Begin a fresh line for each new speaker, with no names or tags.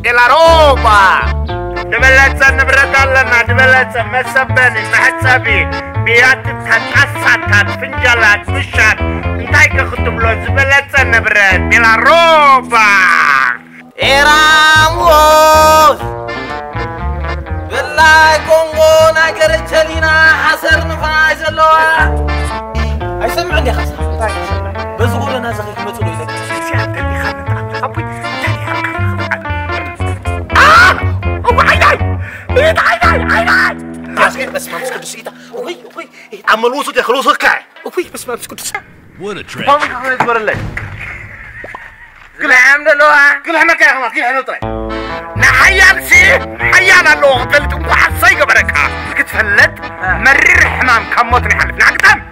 della roba دبلت نبرد لنا دبلت مسبني محسبي بيات تتقصت فنجلات مشات انتايك خطب له دبلت نبرد della roba
إيرانغوس بالله كونغو ناقر تشلينا حسر نفايز اللوا أي سمعني يا خسر بس قول أنا زغيك متولو إذا
سيادة اللي خانت عم تخبي تاني عيناي عسكري بس ما مسكت السيدة اوكي عملوا صوت يخلصوا كاي اوكي بس ما مسكت السيدة
What a trip.
فاهم كيف يدبر الليل كل عام دلوها كل عام كاي كل عام طيب نحيان سي حيانا لو قتلت وحصي قبرك كتفلت مرير حمام كم موت نحلف نعقدم